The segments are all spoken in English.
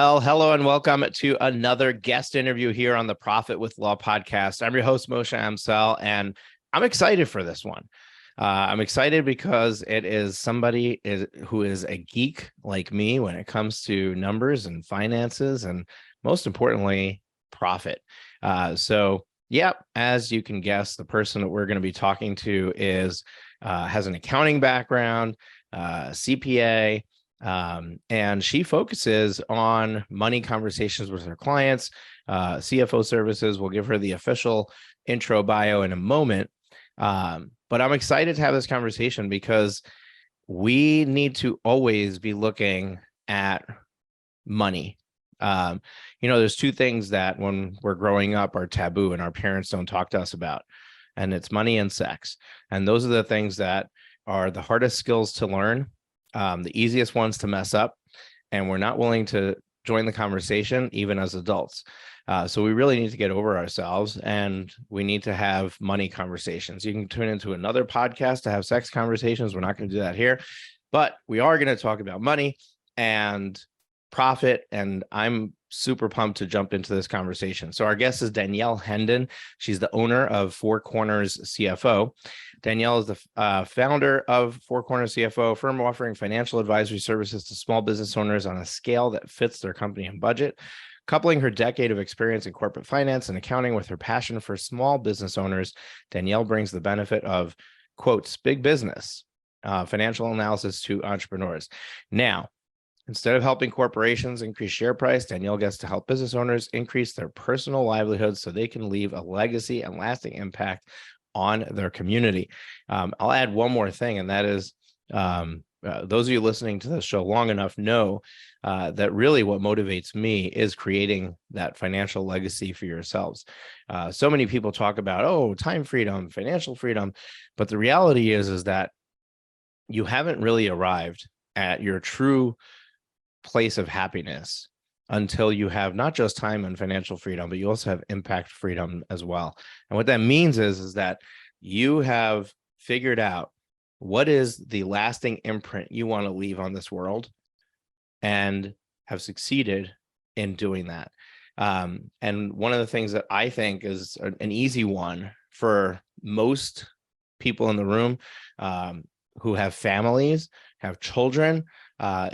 Well, hello and welcome to another guest interview here on the Profit with Law podcast. I'm your host, Moshe Amsel, and I'm excited for this one. I'm excited because it is somebody who is a geek like me when it comes to numbers and finances, and most importantly, profit. As you can guess, the person that we're going to be talking to has an accounting background, CPA, and she focuses on money conversations with her clients. CFO services. We'll give her the official intro bio in a moment. But I'm excited to have this conversation because we need to always be looking at money. There's two things that when we're growing up are taboo and our parents don't talk to us about, and it's money and sex. And those are the things that are the hardest skills to learn, the easiest ones to mess up, and we're not willing to join the conversation even as adults. So we really need to get over ourselves, and we need to have money conversations. You can tune into another podcast to have sex conversations. We're not going to do that here, but we are going to talk about money and profit, and I'm super pumped to jump into this conversation. So our guest is Danielle Hendon. She's the owner of Four Corners CFO. Danielle is the founder of Four Corners CFO, a firm offering financial advisory services to small business owners on a scale that fits their company and budget. Coupling her decade of experience in corporate finance and accounting with her passion for small business owners, Danielle brings the benefit of, quotes, big business, financial analysis to entrepreneurs. Now, instead of helping corporations increase share price, Danielle gets to help business owners increase their personal livelihoods so they can leave a legacy and lasting impact on their community. I'll add one more thing, and that is those of you listening to this show long enough know that really what motivates me is creating that financial legacy for yourselves. So many people talk about, time freedom, financial freedom, but the reality is that you haven't really arrived at your true place of happiness until you have not just time and financial freedom, but you also have impact freedom as well. And what that means is that you have figured out what is the lasting imprint you want to leave on this world and have succeeded in doing that. And one of the things that I think is an easy one for most people in the room who have families, have children,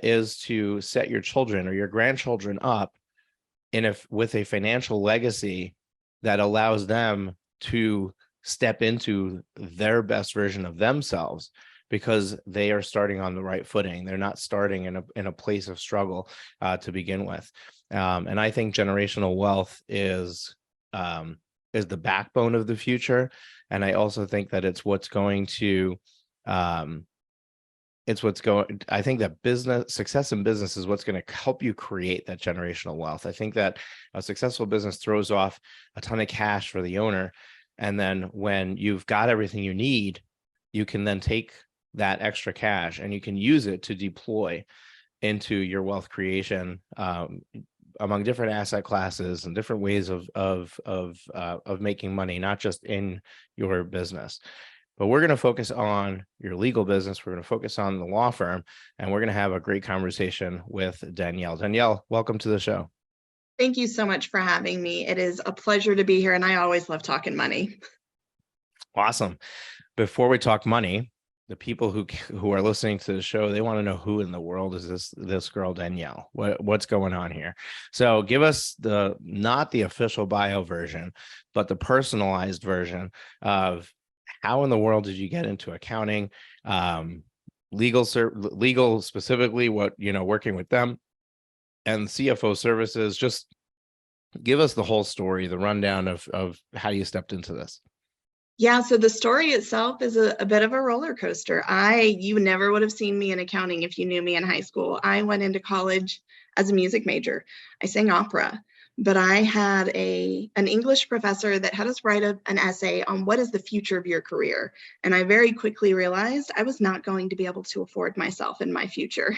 is to set your children or your grandchildren up with a financial legacy that allows them to step into their best version of themselves, because they are starting on the right footing. They're not starting in a place of struggle to begin with. And I think generational wealth is the backbone of the future. And I also think that it's what's going to I think that success in business is what's going to help you create that generational wealth. I think that a successful business throws off a ton of cash for the owner. And then when you've got everything you need, you can then take that extra cash and you can use it to deploy into your wealth creation among different asset classes and different ways of making money, not just in your business. But we're going to focus on your legal business. We're going to focus on the law firm, and we're going to have a great conversation with Danielle. Danielle, welcome to the show. Thank you so much for having me. It is a pleasure to be here, and I always love talking money. Awesome. Before we talk money, the people who are listening to the show, they want to know who in the world is this girl Danielle? What's going on here? So give us not the official bio version, but the personalized version of how in the world did you get into accounting, legal specifically, working with them, and CFO services. Just give us the whole story, the rundown of how you stepped into this. Yeah, so the story itself is a bit of a roller coaster. You never would have seen me in accounting if you knew me in high school. I went into college as a music major. I sang opera, but I had an English professor that had us write an essay on what is the future of your career. And I very quickly realized I was not going to be able to afford myself in my future.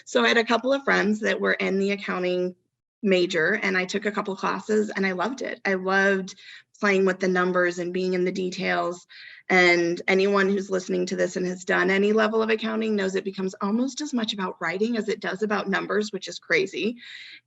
So I had a couple of friends that were in the accounting major, and I took a couple classes and I loved it. I loved playing with the numbers and being in the details. And anyone who's listening to this and has done any level of accounting knows it becomes almost as much about writing as it does about numbers, which is crazy.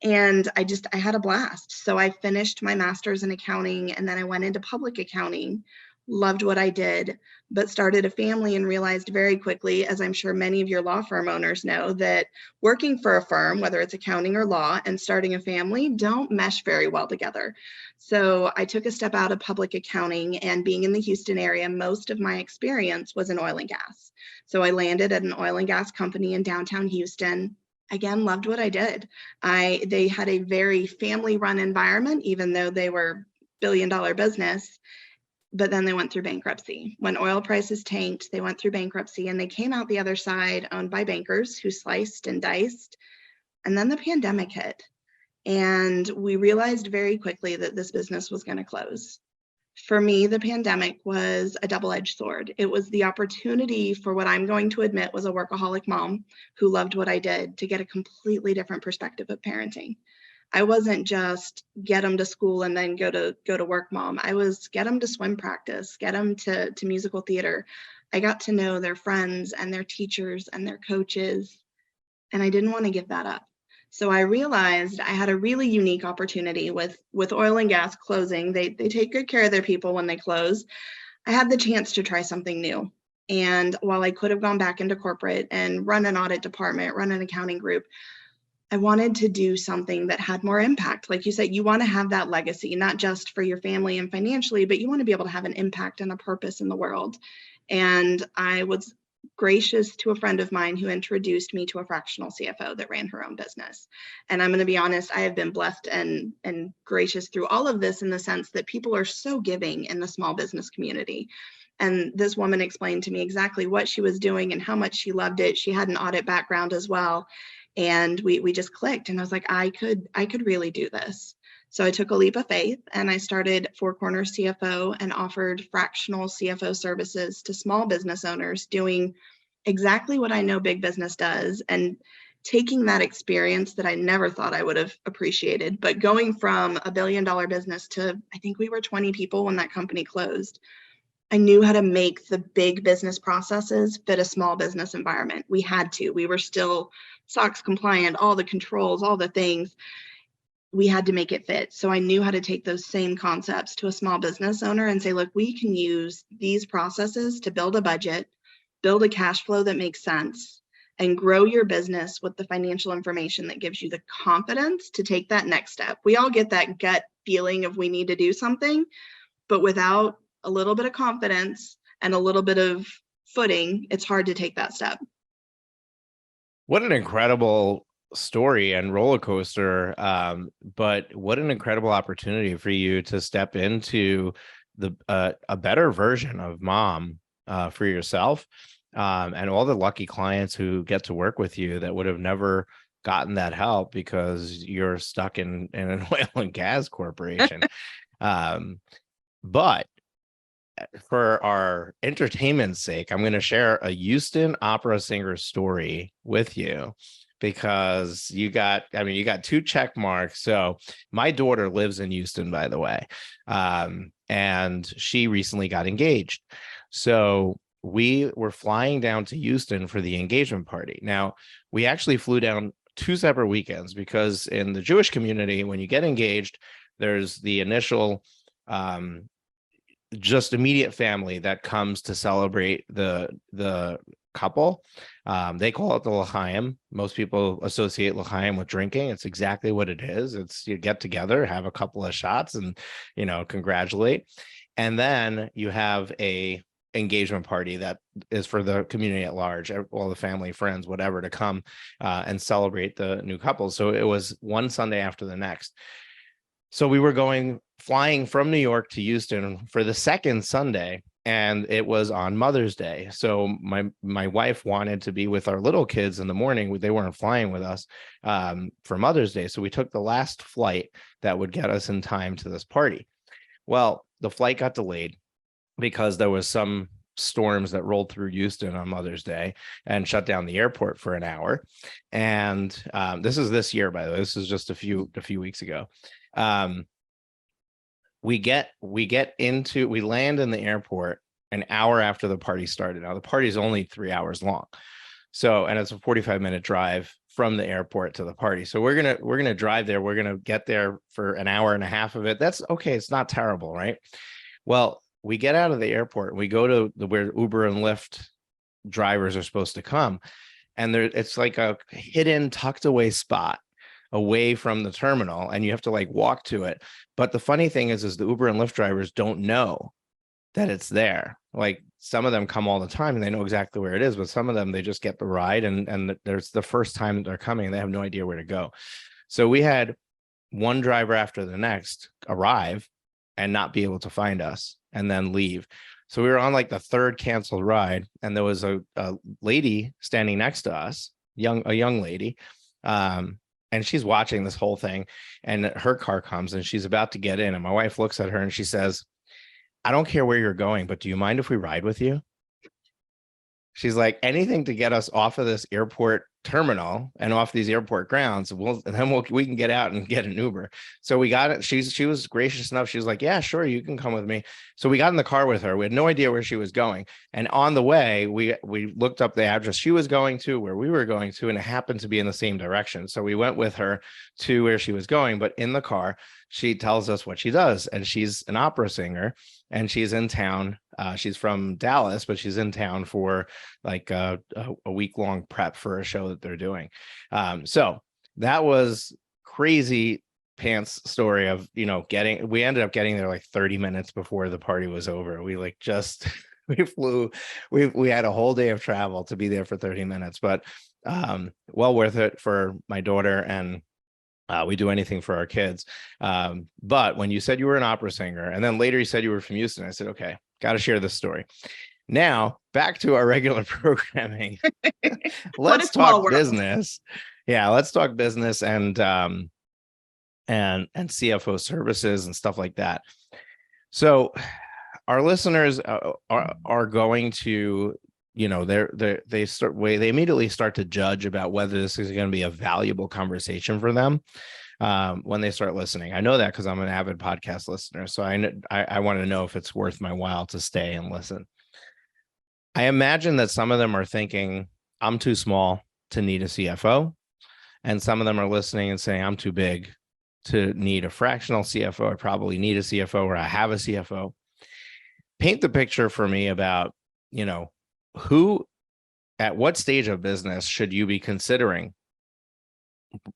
And I had a blast. So I finished my master's in accounting, and then I went into public accounting, loved what I did, but started a family and realized very quickly, as I'm sure many of your law firm owners know, that working for a firm, whether it's accounting or law, and starting a family don't mesh very well together. So I took a step out of public accounting, and being in the Houston area, most of my experience was in oil and gas. So I landed at an oil and gas company in downtown Houston. Again, loved what I did. They had a very family-run environment, even though they were billion-dollar business. But then they went through bankruptcy. When oil prices tanked, they went through bankruptcy, and they came out the other side owned by bankers who sliced and diced. And then the pandemic hit. And we realized very quickly that this business was going to close. For me, the pandemic was a double-edged sword. It was the opportunity for what I'm going to admit was a workaholic mom who loved what I did to get a completely different perspective of parenting. I wasn't just get them to school and then go to work mom. I was get them to swim practice, get them to musical theater. I got to know their friends and their teachers and their coaches, and I didn't want to give that up. So I realized I had a really unique opportunity with oil and gas closing. They take good care of their people when they close. I had the chance to try something new. And while I could have gone back into corporate and run an audit department, run an accounting group, I wanted to do something that had more impact. Like you said, you want to have that legacy, not just for your family and financially, but you want to be able to have an impact and a purpose in the world. And I was gracious to a friend of mine who introduced me to a fractional CFO that ran her own business. And I'm going to be honest, I have been blessed and gracious through all of this in the sense that people are so giving in the small business community. And this woman explained to me exactly what she was doing and how much she loved it. She had an audit background as well. And we just clicked, and I was like, I could really do this. So I took a leap of faith, and I started Four Corners CFO and offered fractional CFO services to small business owners, doing exactly what I know big business does, and taking that experience that I never thought I would have appreciated, but going from a $1 billion business to, I think we were 20 people when that company closed. I knew how to make the big business processes fit a small business environment. We had to. We were still SOX compliant, all the controls, all the things. We had to make it fit. So I knew how to take those same concepts to a small business owner and say, look, we can use these processes to build a budget, build a cash flow that makes sense, and grow your business with the financial information that gives you the confidence to take that next step. We all get that gut feeling of we need to do something, but without a little bit of confidence and a little bit of footing, it's hard to take that step. What an incredible story and roller coaster. But what an incredible opportunity for you to step into a better version of mom for yourself, and all the lucky clients who get to work with you that would have never gotten that help because you're stuck in an oil and gas corporation. But for our entertainment's sake, I'm going to share a Houston opera singer story with you because you got two check marks. So my daughter lives in Houston, by the way, and she recently got engaged. So we were flying down to Houston for the engagement party. Now, we actually flew down 2 separate weekends because in the Jewish community, when you get engaged, there's the initial just immediate family that comes to celebrate the couple. They call it the l'chaim. Most people associate l'chaim with drinking. It's exactly what it is. It's you get together, have a couple of shots, and congratulate. And then you have a engagement party that is for the community at large, all the family, friends, whatever, to come and celebrate the new couple. So it was one Sunday after the next. So we were flying from New York to Houston for the second Sunday, and it was on Mother's Day. So my wife wanted to be with our little kids in the morning. They weren't flying with us for Mother's Day. So we took the last flight that would get us in time to this party. Well, the flight got delayed because there was some storms that rolled through Houston on Mother's Day and shut down the airport for an hour. And this is this year, by the way. This is just a few weeks ago. We land in the airport, an hour after the party started. Now the party is only 3 hours long. So, and it's a 45-minute drive from the airport to the party. So we're gonna drive there. We're gonna get there for an hour and a half of it. That's okay. It's not terrible, right? Well, we get out of the airport and we go to where Uber and Lyft drivers are supposed to come, and it's like a hidden, tucked away spot away from the terminal, and you have to like walk to it. But the funny thing is the Uber and Lyft drivers don't know that it's there. Like some of them come all the time and they know exactly where it is, but some of them, they just get the ride and there's the first time that they're coming and they have no idea where to go. So we had one driver after the next arrive and not be able to find us and then leave. So we were on like the third canceled ride, and there was a lady standing next to us, a young lady, and she's watching this whole thing, and her car comes and she's about to get in, and my wife looks at her and she says, "I don't care where you're going, but do you mind if we ride with you?" She's like, anything to get us off of this airport terminal and off these airport grounds, we can get out and get an Uber. So we got it. She was gracious enough. She was like, "Yeah, sure, you can come with me." So we got in the car with her. We had no idea where she was going. And on the way, we looked up the address she was going to, where we were going to, and it happened to be in the same direction. So we went with her to where she was going. But in the car, she tells us what she does. And she's an opera singer, and she's in town. She's from Dallas, but she's in town for like a week-long prep for a show that they're doing. So that was crazy pants story of, we ended up getting there like 30 minutes before the party was over. We like just, we had a whole day of travel to be there for 30 minutes, but well worth it for my daughter, and we do anything for our kids. But when you said you were an opera singer, and then later you said you were from Houston, I said, okay, got to share this story. Now back to our regular programming. Let's talk business. Yeah, let's talk business and CFO services and stuff like that. So our listeners are going to, they immediately start to judge about whether this is going to be a valuable conversation for them when they start listening. I know that because I'm an avid podcast listener. So I want to know if it's worth my while to stay and listen. I imagine that some of them are thinking, I'm too small to need a CFO. And some of them are listening and saying, I'm too big to need a fractional CFO. I probably need a CFO, or I have a CFO. Paint the picture for me about, who, at what stage of business should you be considering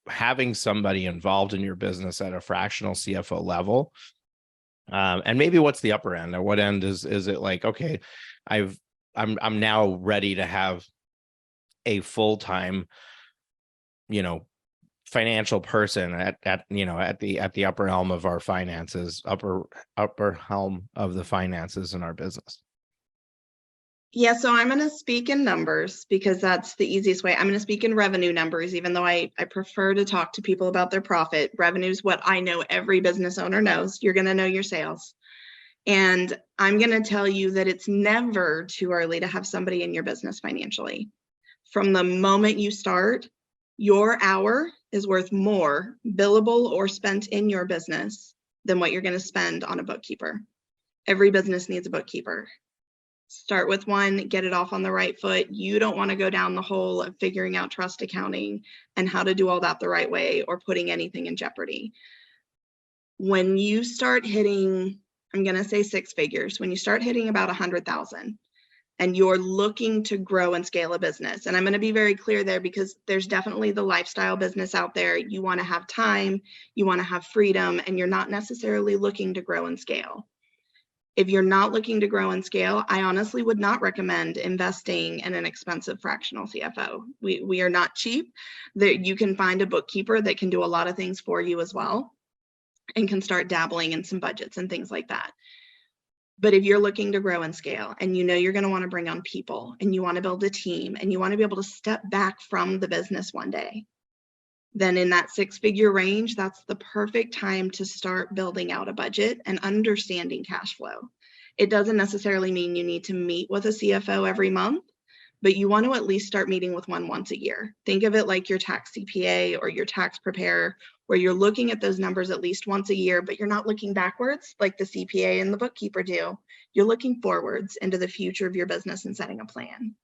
having somebody involved in your business at a fractional CFO level? And maybe what's the upper end? At what end is it like, okay, I'm now ready to have a full-time, financial person at the upper helm of our finances, upper helm of the finances in our business. Yeah, so I'm going to speak in numbers because that's the easiest way. I'm going to speak in revenue numbers, even though I prefer to talk to people about their profit. Revenue is what I know every business owner knows. You're going to know your sales. And I'm going to tell you that it's never too early to have somebody in your business financially. From the moment you start, your hour is worth more, billable or spent in your business, than what you're going to spend on a bookkeeper. Every business needs a bookkeeper. Start with one, get it off on the right foot. You don't want to go down the hole of figuring out trust accounting and how to do all that the right way, or putting anything in jeopardy. When you start hitting, I'm going to say 6 figures, when you start hitting about 100,000 and you're looking to grow and scale a business, and I'm going to be very clear there because there's definitely the lifestyle business out there. You want to have time, you want to have freedom, and you're not necessarily looking to grow and scale. If you're not looking to grow and scale, I honestly would not recommend investing in an expensive fractional CFO. We are not cheap. You can find a bookkeeper that can do a lot of things for you as well, and can start dabbling in some budgets and things like that. But if you're looking to grow and scale, and you're going to want to bring on people, and you want to build a team, and you want to be able to step back from the business one day, then in that 6-figure range, that's the perfect time to start building out a budget and understanding cash flow. It doesn't necessarily mean you need to meet with a CFO every month, but you want to at least start meeting with one once a year. Think of it like your tax CPA or your tax preparer, where you're looking at those numbers at least once a year, but you're not looking backwards like the CPA and the bookkeeper do. You're looking forwards into the future of your business and setting a plan.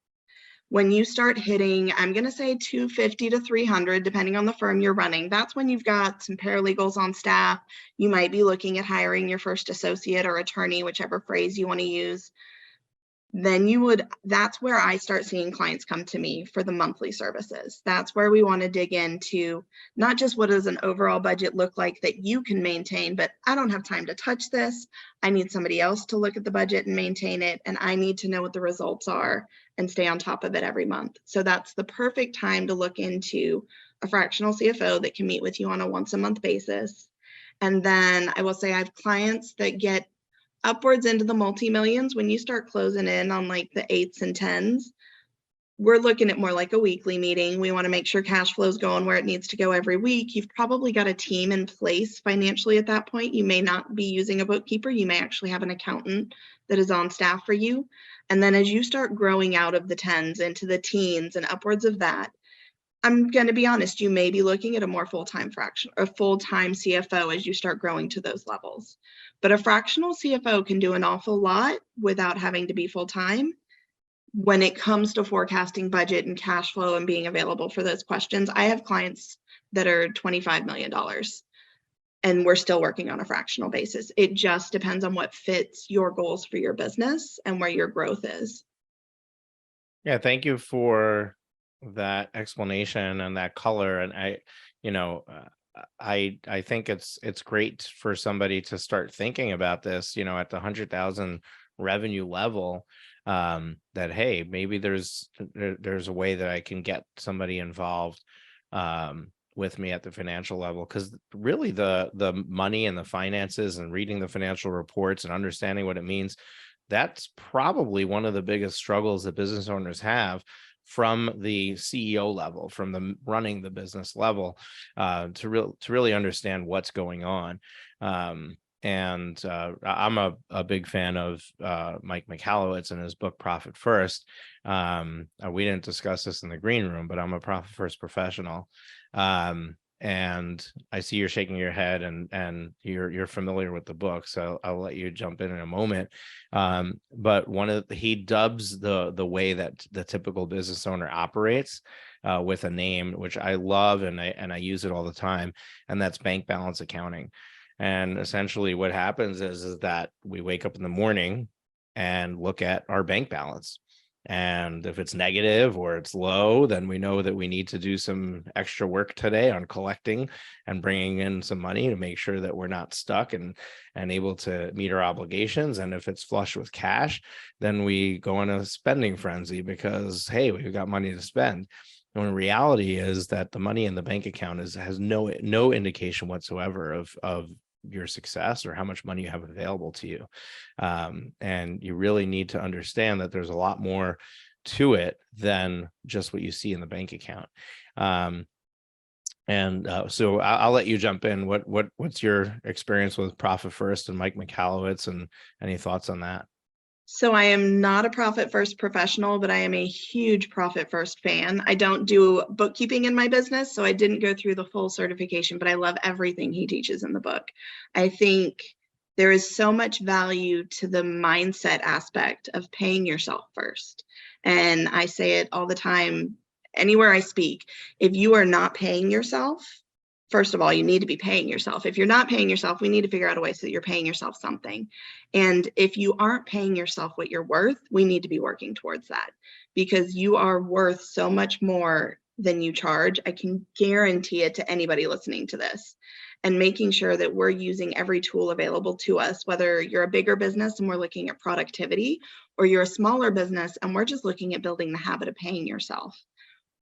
When you start hitting, I'm going to say 250 to 300, depending on the firm you're running, that's when you've got some paralegals on staff. You might be looking at hiring your first associate or attorney, whichever phrase you want to use. Then that's where I start seeing clients come to me for the monthly services. That's where we want to dig into not just what does an overall budget look like that you can maintain, but I don't have time to touch this. I need somebody else to look at the budget and maintain it. And I need to know what the results are and stay on top of it every month. So that's the perfect time to look into a fractional CFO that can meet with you on a once a month basis. And then I will say I have clients that get upwards into the multi-millions. When you start closing in on like the 8s and 10s, we're looking at more like a weekly meeting. We want to make sure cash flow is going where it needs to go every week. You've probably got a team in place financially at that point. You may not be using a bookkeeper. You may actually have an accountant that is on staff for you. And then as you start growing out of the 10s into the teens and upwards of that, I'm going to be honest, you may be looking at a more full-time CFO as you start growing to those levels. But a fractional CFO can do an awful lot without having to be full-time when it comes to forecasting budget and cash flow and being available for those questions. I have clients that are $25 million and we're still working on a fractional basis. It just depends on what fits your goals for your business and where your growth is. Yeah, thank you for that explanation and that color. And I think it's great for somebody to start thinking about this, at the 100,000 revenue level, that, hey, maybe there's a way that I can get somebody involved with me at the financial level. Because really the money and the finances and reading the financial reports and understanding what it means, that's probably one of the biggest struggles that business owners have from the CEO level, from the running the business level, to really understand what's going on. I'm a big fan of Mike Michalowicz and his book Profit First. We didn't discuss this in the green room, but I'm a Profit First professional. And I see you're shaking your head and you're familiar with the book, so I'll let you jump in a moment. But he dubs the way that the typical business owner operates with a name, which I love, and I use it all the time, and that's bank balance accounting. And essentially what happens is that we wake up in the morning and look at our bank balance. And if it's negative or it's low, then we know that we need to do some extra work today on collecting and bringing in some money to make sure that we're not stuck and able to meet our obligations. And if it's flush with cash, then we go on a spending frenzy because, hey, we've got money to spend. When the reality is that the money in the bank account has no indication whatsoever of your success or how much money you have available to you. And you really need to understand that there's a lot more to it than just what you see in the bank account. So I'll let you jump in. What's your experience with Profit First and Mike Michalowicz, and any thoughts on that? So I am not a Profit First professional, but I am a huge Profit First fan. I don't do bookkeeping in my business, so I didn't go through the full certification, but I love everything he teaches in the book. I think there is so much value to the mindset aspect of paying yourself first. And I say it all the time, anywhere I speak, if you are not paying yourself, first of all, you need to be paying yourself. If you're not paying yourself, we need to figure out a way so that you're paying yourself something. And if you aren't paying yourself what you're worth, we need to be working towards that, because you are worth so much more than you charge. I can guarantee it to anybody listening to this. And making sure that we're using every tool available to us, whether you're a bigger business and we're looking at productivity, or you're a smaller business and we're just looking at building the habit of paying yourself.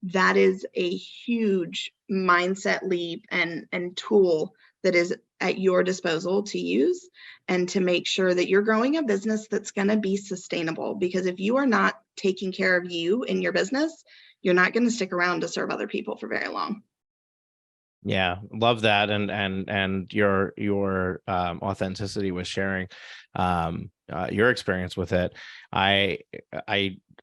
That is a huge mindset leap and tool that is at your disposal to use, and to make sure that you're growing a business that's going to be sustainable. Because if you are not taking care of you in your business, you're not going to stick around to serve other people for very long. Yeah, love that, and your authenticity with sharing your experience with it. I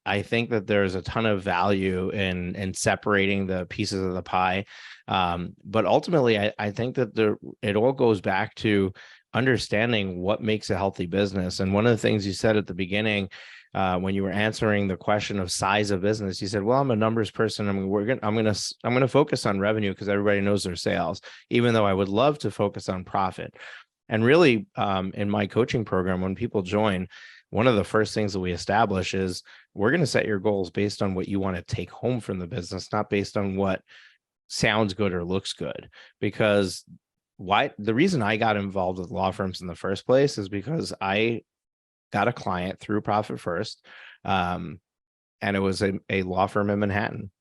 I think that there's a ton of value in separating the pieces of the pie. But ultimately, I think that it all goes back to understanding what makes a healthy business. And one of the things you said at the beginning, when you were answering the question of size of business, you said, "Well, I'm a numbers person. I'm gonna focus on revenue because everybody knows their sales, even though I would love to focus on profit." And really, in my coaching program, when people join, one of the first things that we establish is we're going to set your goals based on what you want to take home from the business, not based on what sounds good or looks good. Because the reason I got involved with law firms in the first place is because I got a client through Profit First, and it was a law firm in Manhattan.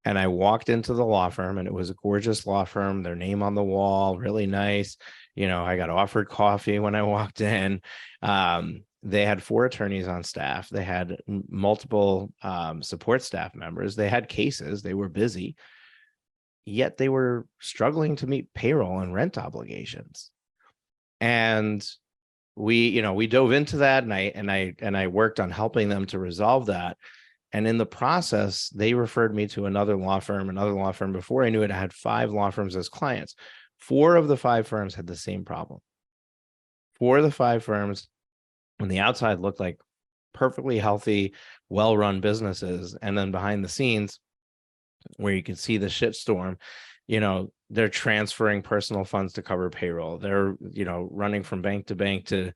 And I walked into the law firm, and it was a gorgeous law firm, their name on the wall, really nice. I got offered coffee when I walked in. They had 4 attorneys on staff. They had multiple support staff members. They had cases. They were busy, yet they were struggling to meet payroll and rent obligations. And we dove into that, and I worked on helping them to resolve that. And in the process, they referred me to another law firm. Before I knew it, I had 5 law firms as clients. 4 of the 5 firms had the same problem. 4 of the 5 firms on the outside looked like perfectly healthy, well-run businesses. And then behind the scenes, where you can see the shitstorm, they're transferring personal funds to cover payroll. They're, running from bank to bank to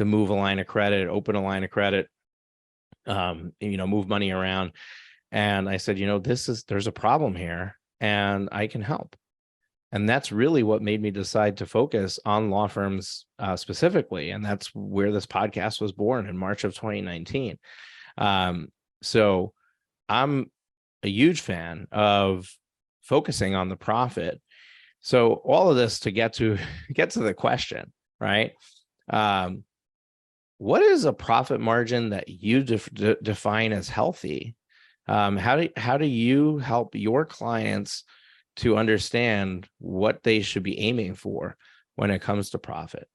move a line of credit, open a line of credit, move money around. And I said, there's a problem here and I can help. And that's really what made me decide to focus on law firms specifically. And that's where this podcast was born in March of 2019. So I'm a huge fan of focusing on the profit. So all of this to get to the question, right? What is a profit margin that you define as healthy? How do you help your clients to understand what they should be aiming for when it comes to profit?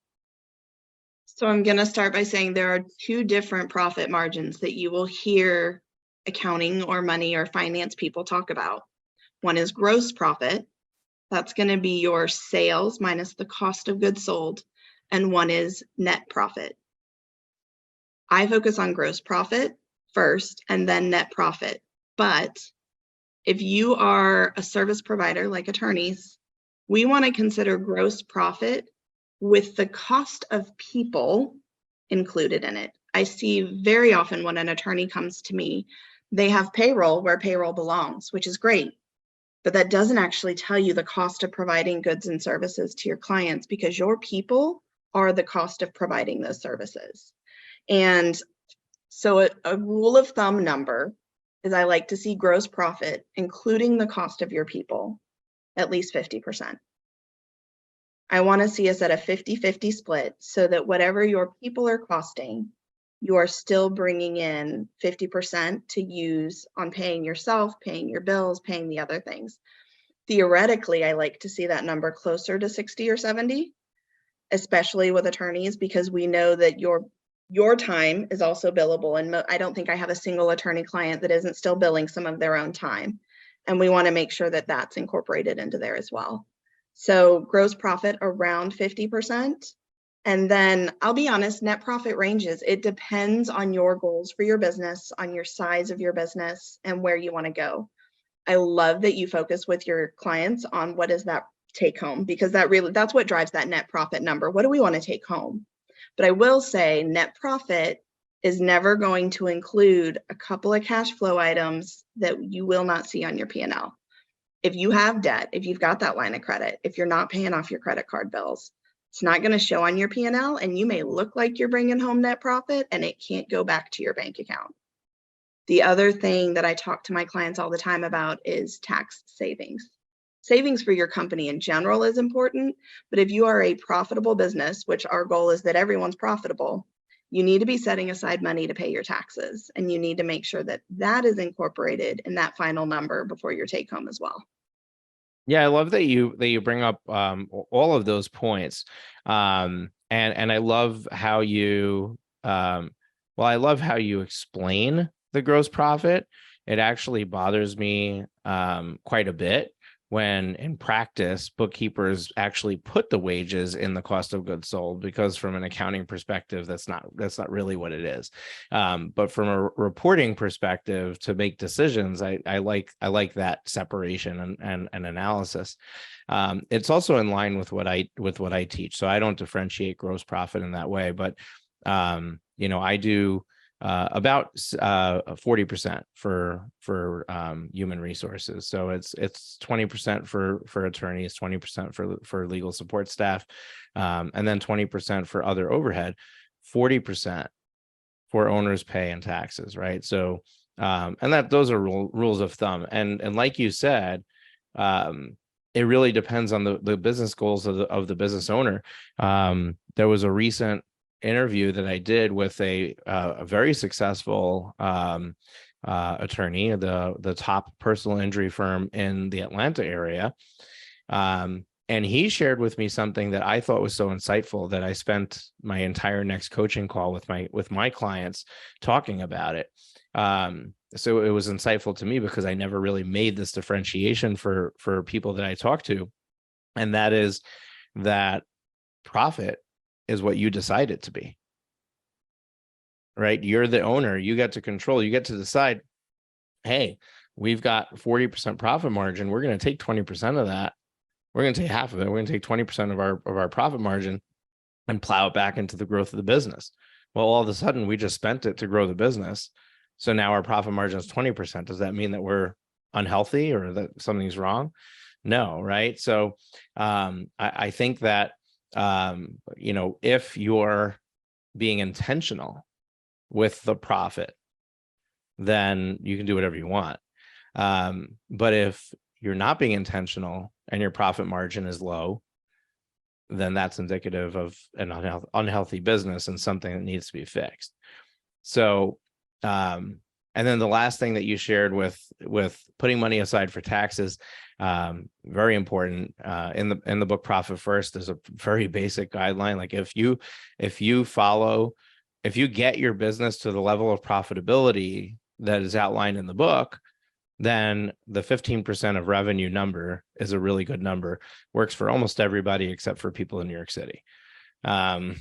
So I'm going to start by saying there are 2 different profit margins that you will hear accounting or money or finance people talk about. One is gross profit. That's going to be your sales minus the cost of goods sold. And one is net profit. I focus on gross profit first and then net profit. But if you are a service provider like attorneys, we want to consider gross profit with the cost of people included in it. I see very often when an attorney comes to me, they have payroll where payroll belongs, which is great. But that doesn't actually tell you the cost of providing goods and services to your clients, because your people are the cost of providing those services. And so a rule of thumb number is I like to see gross profit, including the cost of your people, at least 50%. I want to see us at a 50-50 split so that whatever your people are costing, you are still bringing in 50% to use on paying yourself, paying your bills, paying the other things. Theoretically, I like to see that number closer to 60 or 70, especially with attorneys, because we know that your time is also billable. And I don't think I have a single attorney client that isn't still billing some of their own time. And we want to make sure that that's incorporated into there as well. So gross profit around 50%. And then I'll be honest, net profit ranges. It depends on your goals for your business, on your size of your business, and where you want to go. I love that you focus with your clients on what is that take home, because that's what drives that net profit number. What do we want to take home? But I will say net profit is never going to include a couple of cash flow items that you will not see on your P&L. If you have debt, if you've got that line of credit, if you're not paying off your credit card bills, it's not going to show on your P&L, and you may look like you're bringing home net profit and it can't go back to your bank account. The other thing that I talk to my clients all the time about is tax savings. Savings for your company in general is important, but if you are a profitable business, which our goal is that everyone's profitable, you need to be setting aside money to pay your taxes, and you need to make sure that that is incorporated in that final number before your take home as well. Yeah, I love that you bring up all of those points, and I love how you I love how you explain the gross profit. It actually bothers me quite a bit when in practice bookkeepers actually put the wages in the cost of goods sold, because from an accounting perspective, that's not really what it is. But from a reporting perspective, to make decisions, I like that separation and analysis. It's also in line with what I teach, so I don't differentiate gross profit in that way. But I do about 40% for human resources. So it's 20% for attorneys, 20% for legal support staff, and then 20% for other overhead, 40% for owner's pay and taxes, right? So and those are rules of thumb. And like you said, it really depends on the business goals of the business owner. There was a recent interview that I did with a very successful attorney, the top personal injury firm in the Atlanta area. And he shared with me something that I thought was so insightful that I spent my entire next coaching call with my clients talking about it. So it was insightful to me because I never really made this differentiation for people that I talk to. And that is that profit is what you decide it to be, right? You're the owner. You get to control. You get to decide, hey, we've got 40% profit margin. We're going to take 20% of that. We're going to take half of it. We're going to take 20% of our profit margin and plow it back into the growth of the business. Well, all of a sudden, we just spent it to grow the business. So now our profit margin is 20%. Does that mean that we're unhealthy or that something's wrong? No, right? So I think that if you're being intentional with the profit, then you can do whatever you want. But if you're not being intentional and your profit margin is low, then that's indicative of an unhealthy business and something that needs to be fixed. So, and then the last thing that you shared with putting money aside for taxes, very important. In the book Profit First, there's a very basic guideline. Like if you get your business to the level of profitability that is outlined in the book, then the 15% of revenue number is a really good number. Works for almost everybody except for people in New York City. And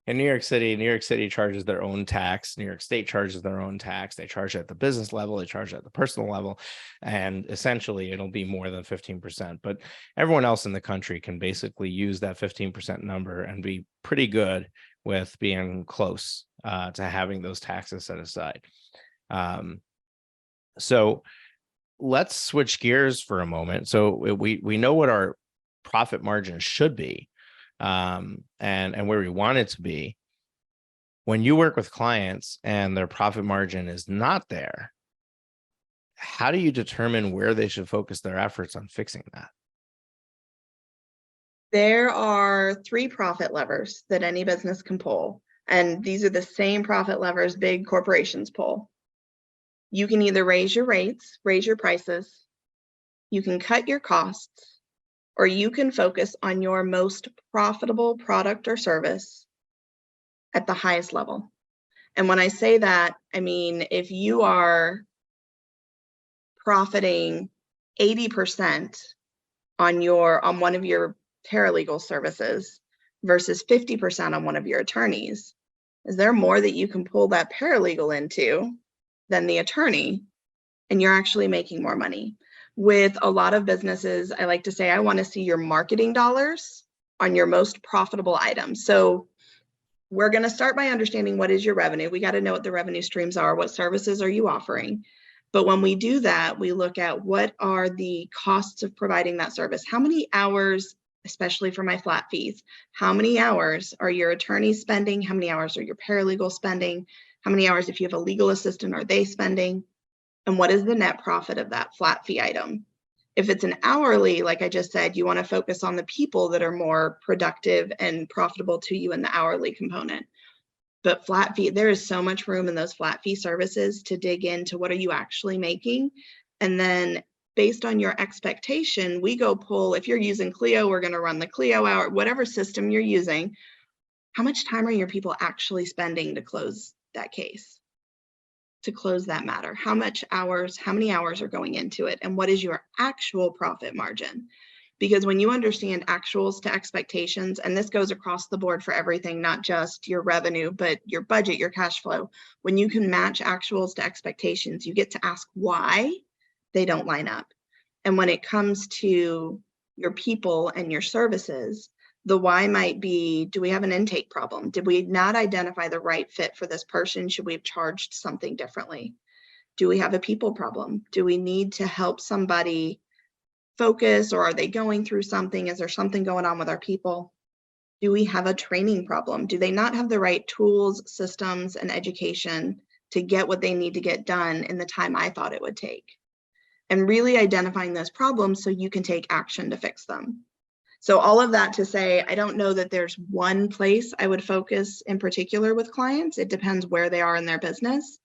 in New York City charges their own tax. New York State charges their own tax. They charge at the business level. They charge at the personal level. And essentially, it'll be more than 15%. But everyone else in the country can basically use that 15% number and be pretty good with being close to having those taxes set aside. So let's switch gears for a moment. So we know what our profit margin should be. And where we want it to be. When you work with clients and their profit margin is not there, how do you determine where they should focus their efforts on fixing that? There are 3 profit levers that any business can pull, and these are the same profit levers big corporations pull. You can either raise your rates, raise your prices, you can cut your costs, or you can focus on your most profitable product or service at the highest level. And when I say that, I mean, if you are profiting 80% on one of your paralegal services versus 50% on one of your attorneys, is there more that you can pull that paralegal into than the attorney, and you're actually making more money? With a lot of businesses, I like to say, I want to see your marketing dollars on your most profitable items. So we're going to start by understanding what is your revenue. We got to know what the revenue streams are. What services are you offering? But when we do that, we look at what are the costs of providing that service. How many hours, especially for my flat fees, how many hours are your attorneys spending? How many hours are your paralegals spending? How many hours, if you have a legal assistant, are they spending? And what is the net profit of that flat fee item? If it's an hourly, like I just said, you want to focus on the people that are more productive and profitable to you in the hourly component. But flat fee, there is so much room in those flat fee services to dig into what are you actually making. And then based on your expectation, we go pull, if you're using Clio, we're going to run the Clio hour, whatever system you're using. How much time are your people actually spending to close that case? to close that matter? How many hours are going into it? And what is your actual profit margin? Because when you understand actuals to expectations, and this goes across the board for everything, not just your revenue, but your budget, your cash flow, when you can match actuals to expectations, you get to ask why they don't line up. And when it comes to your people and your services, the why might be, do we have an intake problem? Did we not identify the right fit for this person? Should we have charged something differently? Do we have a people problem? Do we need to help somebody focus, or are they going through something? Is there something going on with our people? Do we have a training problem? Do they not have the right tools, systems, and education to get what they need to get done in the time I thought it would take? And really identifying those problems so you can take action to fix them. So all of that to say, I don't know that there's one place I would focus in particular with clients. It depends where they are in their business.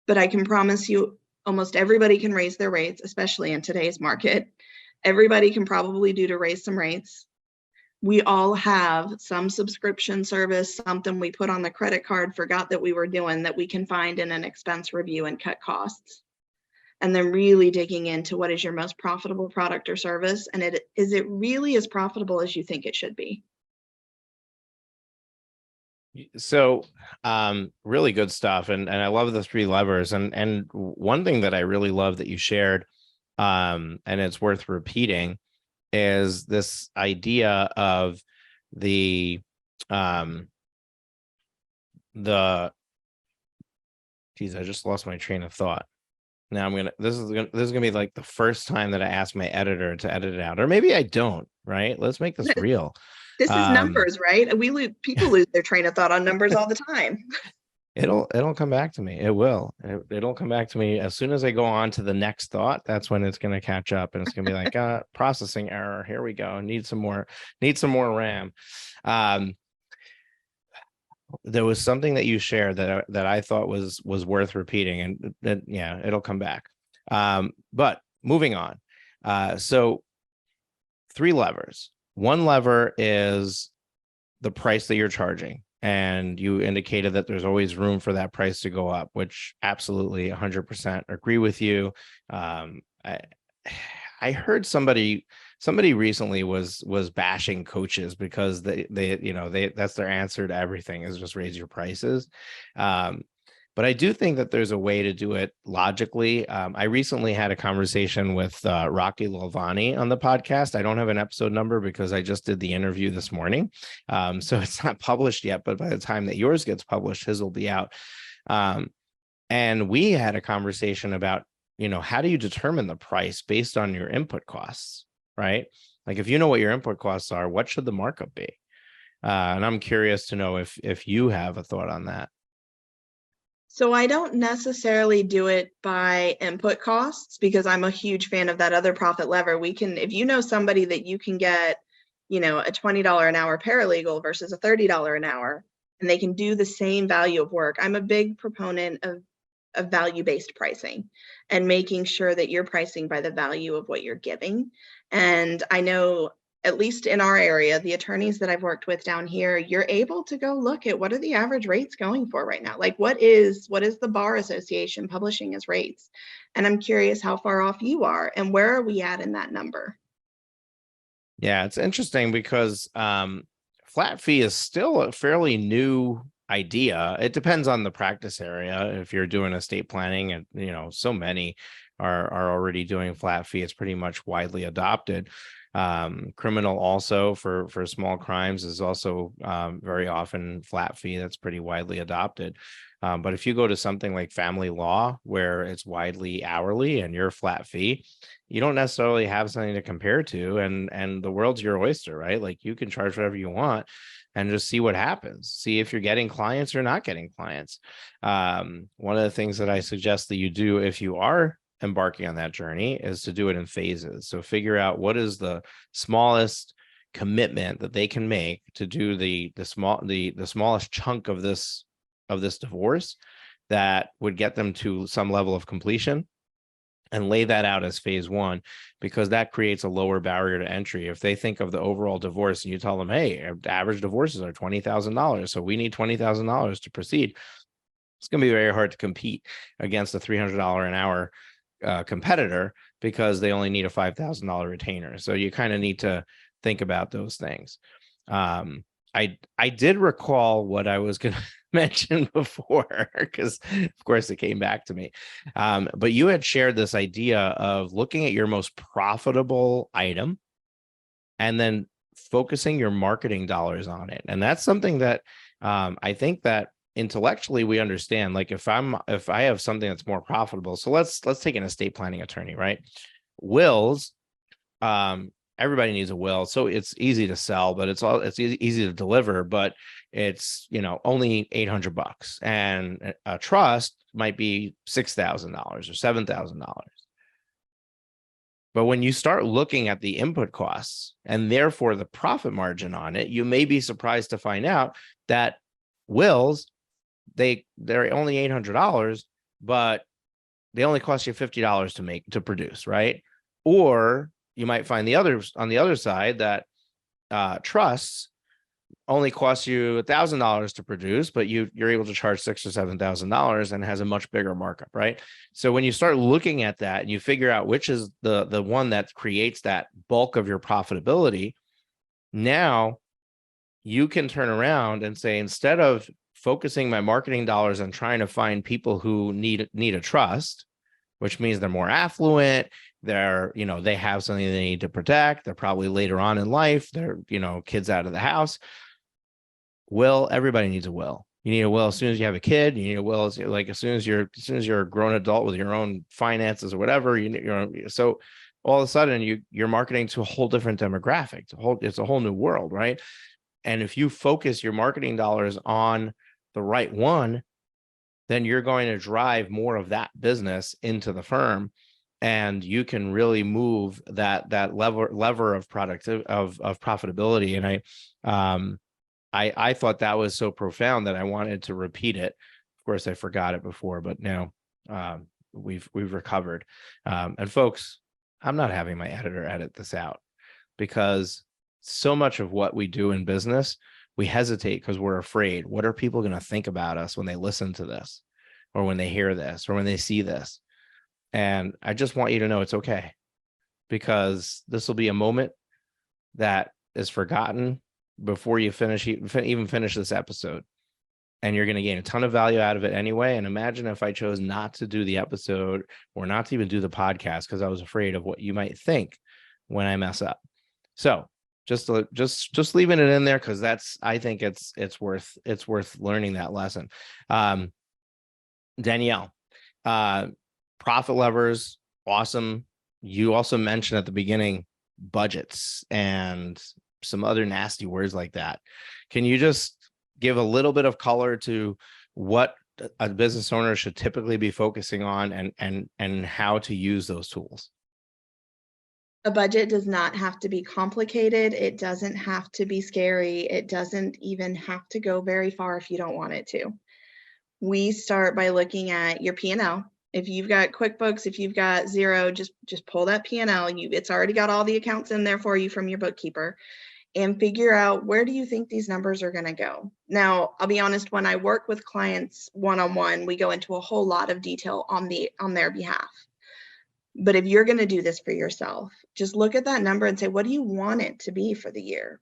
But I can promise you, almost everybody can raise their rates, especially in today's market. Everybody can probably do to raise some rates. We all have some subscription service, something we put on the credit card, forgot that we were doing, that we can find in an expense review and cut costs. And then really digging into what is your most profitable product or service, and is it really as profitable as you think it should be? So really good stuff. And I love the three levers. And one thing that I really love that you shared, and it's worth repeating, is this idea of the geez, I just lost my train of thought. Now this is gonna be like the first time that I ask my editor to edit it out, or maybe I don't, right? Let's make this real. This is numbers, right? People lose their train of thought on numbers all the time. It'll come back to me. It will. It'll come back to me as soon as I go on to the next thought. That's when it's going to catch up, and it's going to be like processing error. Here we go. Need some more RAM. There was something that you shared that I thought was worth repeating, and that, yeah, it'll come back. But moving on. So 3 levers. One lever is the price that you're charging. And you indicated that there's always room for that price to go up, which absolutely 100% agree with you. I heard somebody recently was bashing coaches because they that's their answer to everything, is just raise your prices. But I do think that there's a way to do it logically. I recently had a conversation with Rocky Lalvani on the podcast. I don't have an episode number because I just did the interview this morning. So it's not published yet, but by the time that yours gets published, his will be out. And we had a conversation about, how do you determine the price based on your input costs, right? Like if you know what your input costs are, what should the markup be? And I'm curious to know if you have a thought on that. So I don't necessarily do it by input costs, because I'm a huge fan of that other profit lever. If you know somebody that you can get, a $20 an hour paralegal versus a $30 an hour, and they can do the same value of work. I'm a big proponent of value-based pricing and making sure that you're pricing by the value of what you're giving. And I know, at least in our area, the attorneys that I've worked with down here, you're able to go look at what are the average rates going for right now? Like what is the Bar Association publishing as rates? And I'm curious how far off you are and where are we at in that number? Yeah, it's interesting because flat fee is still a fairly new idea. It depends on the practice area. If you're doing estate planning, and so many are already doing flat fee, it's pretty much widely adopted. Criminal also for small crimes is also very often flat fee. That's pretty widely adopted. But if you go to something like family law, where it's widely hourly and you're flat fee, you don't necessarily have something to compare to, and the world's your oyster, right? Like you can charge whatever you want and just see what happens. See if you're getting clients or not getting clients. One of the things that I suggest that you do if you are embarking on that journey is to do it in phases. So figure out what is the smallest commitment that they can make to do the smallest chunk of this divorce that would get them to some level of completion, and lay that out as phase 1, because that creates a lower barrier to entry. If they think of the overall divorce and you tell them, hey, average divorces are $20,000, so we need $20,000 to proceed. it's going to be very hard to compete against a $300 an hour competitor because they only need a $5,000 retainer. So you kind of need to think about those things. I did recall what I was going to mention before, because of course it came back to me. But you had shared this idea of looking at your most profitable item and then focusing your marketing dollars on it. And that's something that I think that intellectually we understand. Like if I have something that's more profitable, so let's take an estate planning attorney, right? Wills, everybody needs a will, so it's easy to sell, but it's easy to deliver, but it's, you know, only $800, and a trust might be $6,000 or $7,000. But when you start looking at the input costs and therefore the profit margin on it, you may be surprised to find out that wills, they're only $800, but they only cost you $50 to produce, right? Or you might find on the other side that trusts only cost you $1,000 to produce, but you're able to charge $6,000 or $7,000 and has a much bigger markup, right? So when you start looking at that and you figure out which is the one that creates that bulk of your profitability, now you can turn around and say, instead of focusing my marketing dollars on trying to find people who need a trust, which means they're more affluent, they're, you know, they have something they need to protect, they're probably later on in life, they're, you know, kids out of the house. Will, everybody needs a will. You need a will as soon as you have a kid. You need a will as soon as you're a grown adult with your own finances or whatever. So all of a sudden you're marketing to a whole different demographic. It's a whole new world, right? And if you focus your marketing dollars on the right one, then you're going to drive more of that business into the firm, and you can really move that lever of profitability. And I thought that was so profound that I wanted to repeat it. Of course, I forgot it before, but now we've recovered. And folks, I'm not having my editor edit this out, because so much of what we do in business, we hesitate because we're afraid. What are people going to think about us when they listen to this, or when they hear this, or when they see this? And I just want you to know it's okay, because this will be a moment that is forgotten before you even finish this episode. And you're going to gain a ton of value out of it anyway. And imagine if I chose not to do the episode, or not to even do the podcast, because I was afraid of what you might think when I mess up. So just leaving it in there, because I think it's worth learning that lesson. Danielle, profit levers, awesome. You also mentioned at the beginning budgets and some other nasty words like that. Can you just give a little bit of color to what a business owner should typically be focusing on, and how to use those tools? A budget does not have to be complicated. It doesn't have to be scary. It doesn't even have to go very far if you don't want it to. We start by looking at your P&L. If you've got QuickBooks, if you've got Xero, just pull that P&L. It's already got all the accounts in there for you from your bookkeeper, and figure out, where do you think these numbers are going to go? Now, I'll be honest, when I work with clients one-on-one, we go into a whole lot of detail on their behalf. But if you're going to do this for yourself, just look at that number and say, what do you want it to be for the year?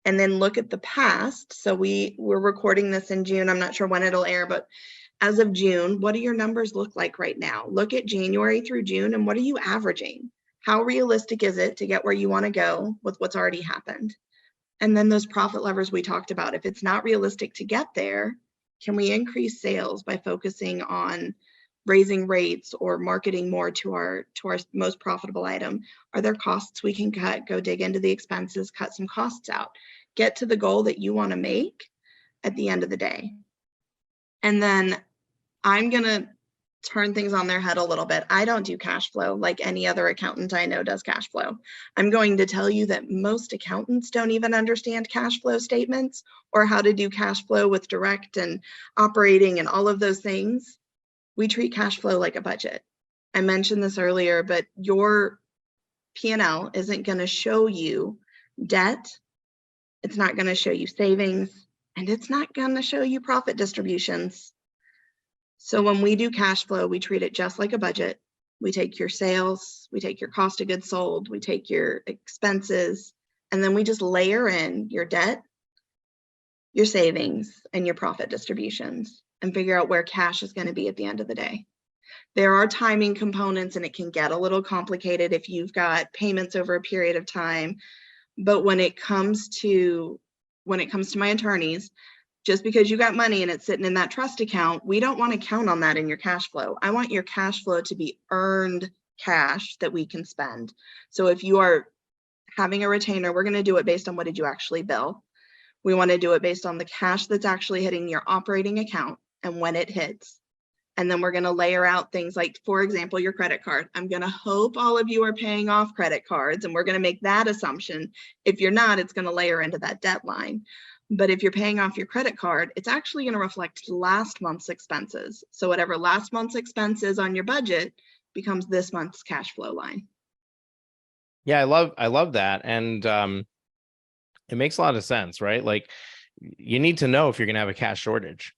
And then look at the past. So we're recording this in June. I'm not sure when it'll air, but as of June, what do your numbers look like right now? Look at January through June, and what are you averaging? How realistic is it to get where you want to go with what's already happened? And then those profit levers we talked about, if it's not realistic to get there, can we increase sales by focusing on raising rates or marketing more to our most profitable item? Are there costs we can cut? Go dig into the expenses, cut some costs out, get to the goal that you want to make at the end of the day. And then I'm going to turn things on their head a little bit. I don't do cash flow like any other accountant I know does cash flow. I'm going to tell you that most accountants don't even understand cash flow statements, or how to do cash flow with direct and operating and all of those things. We treat cash flow like a budget. I mentioned this earlier, but your P&L isn't going to show you debt. It's not going to show you savings, and it's not going to show you profit distributions. So when we do cash flow, we treat it just like a budget. We take your sales, we take your cost of goods sold, we take your expenses, and then we just layer in your debt, your savings, and your profit distributions and figure out where cash is going to be at the end of the day. There are timing components and it can get a little complicated if you've got payments over a period of time. But when it comes to my attorneys, just because you got money and it's sitting in that trust account, we don't want to count on that in your cash flow. I want your cash flow to be earned cash that we can spend. So if you are having a retainer, we're going to do it based on what did you actually bill. We want to do it based on the cash that's actually hitting your operating account and when it hits. And then we're going to layer out things like, for example, your credit card. I'm going to hope all of you are paying off credit cards, and we're going to make that assumption. If you're not, it's going to layer into that debt line. But if you're paying off your credit card, it's actually going to reflect last month's expenses. So whatever last month's expense is on your budget becomes this month's cash flow line. Yeah, I love that. And it makes a lot of sense, right? Like, you need to know if you're going to have a cash shortage.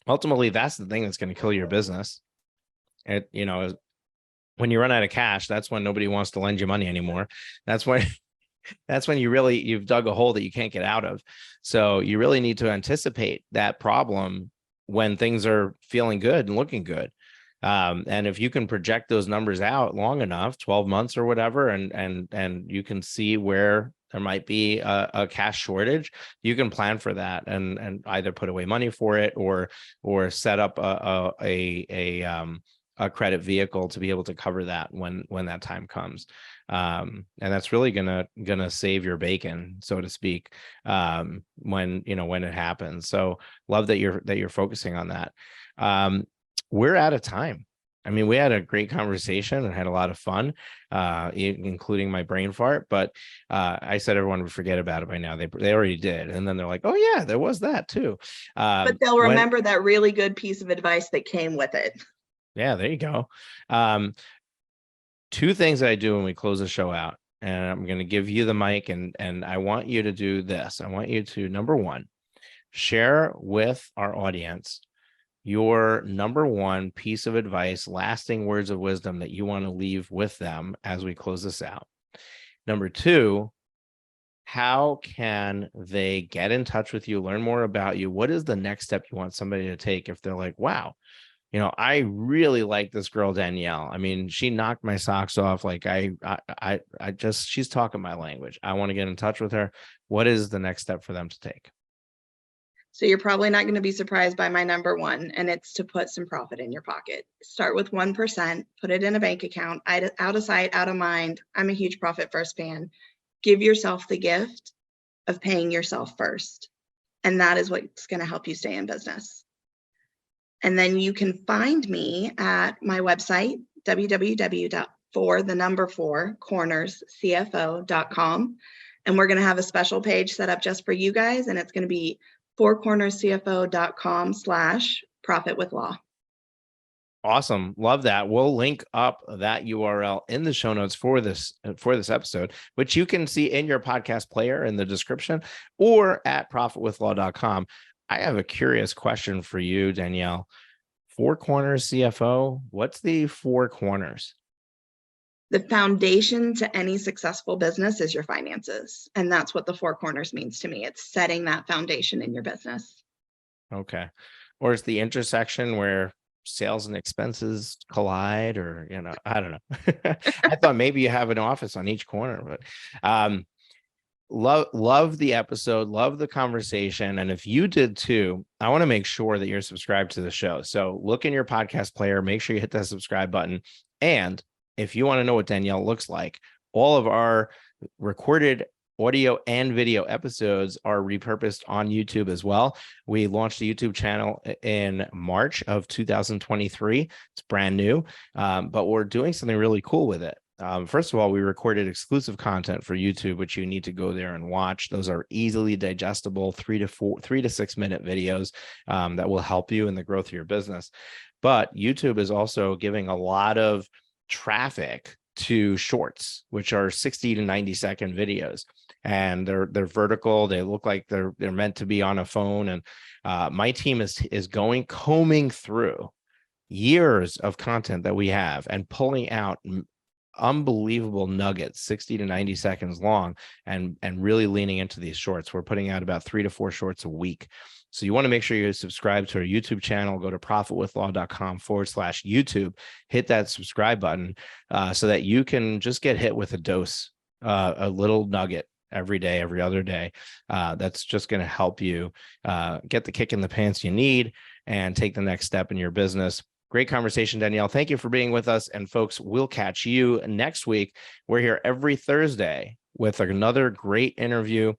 Ultimately, that's the thing that's going to kill your business. It, when you run out of cash, that's when nobody wants to lend you money anymore. That's when you've dug a hole that you can't get out of. So you really need to anticipate that problem when things are feeling good and looking good. And if you can project those numbers out long enough, 12 months or whatever, and you can see where there might be a cash shortage, you can plan for that and either put away money for it or set up a credit vehicle to be able to cover that when that time comes. And that's really gonna save your bacon, so to speak, when it happens. So love that you're focusing on that. We're out of time. I mean, we had a great conversation and had a lot of fun, including my brain fart. But I said everyone would forget about it by now. They already did, and then they're like, "Oh yeah, there was that too." But they'll remember that really good piece of advice that came with it. Yeah, there you go. Two things that I do when we close the show out, and I'm going to give you the mic, and I want you to do this. I want you to, number one, share with our audience your number one piece of advice, lasting words of wisdom that you want to leave with them as we close this out. Number two, how can they get in touch with you, learn more about you? What is the next step you want somebody to take if they're like, wow, I really like this girl, Danielle. I mean, she knocked my socks off. Like she's talking my language. I want to get in touch with her. What is the next step for them to take? So you're probably not going to be surprised by my number one, and it's to put some profit in your pocket. Start with 1%, put it in a bank account, out of sight, out of mind. I'm a huge profit first fan. Give yourself the gift of paying yourself first. And that is what's going to help you stay in business. And then you can find me at my website, www.4cornerscfo.com. And we're going to have a special page set up just for you guys. And it's going to be fourcornerscfo.com/profitwithlaw. Awesome. Love that. We'll link up that URL in the show notes for this episode, which you can see in your podcast player in the description or at profitwithlaw.com. I have a curious question for you, Danielle. Four Corners CFO, what's the four corners? The foundation to any successful business is your finances. And that's what the four corners means to me. It's setting that foundation in your business. Okay. Or is the intersection where sales and expenses collide, or, I don't know. I thought maybe you have an office on each corner, but love the episode, love the conversation. And if you did too, I want to make sure that you're subscribed to the show. So look in your podcast player, make sure you hit that subscribe button. And if you want to know what Danielle looks like, all of our recorded audio and video episodes are repurposed on YouTube as well. We launched a YouTube channel in March of 2023. It's brand new, but we're doing something really cool with it. First of all, we recorded exclusive content for YouTube, which you need to go there and watch. Those are easily digestible 3 to 6 minute videos that will help you in the growth of your business. But YouTube is also giving a lot of traffic to shorts, which are 60 to 90 second videos, and they're vertical. They look like they're meant to be on a phone. And my team is combing through years of content that we have and pulling out unbelievable nuggets, 60 to 90 seconds long, and really leaning into these shorts. We're putting out about 3 to 4 shorts a week. So you want to make sure you subscribe to our YouTube channel. Go to profitwithlaw.com/YouTube, hit that subscribe button so that you can just get hit with a dose, a little nugget every day, every other day. That's just going to help you get the kick in the pants you need and take the next step in your business. Great conversation, Danielle. Thank you for being with us. And folks, we'll catch you next week. We're here every Thursday with another great interview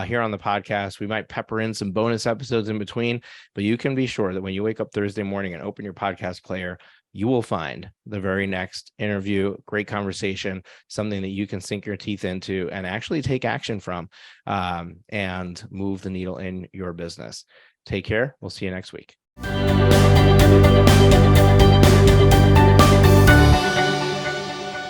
here on the podcast. We might pepper in some bonus episodes in between, but you can be sure that when you wake up Thursday morning and open your podcast player, you will find the very next interview, great conversation, something that you can sink your teeth into and actually take action from and move the needle in your business. Take care. We'll see you next week.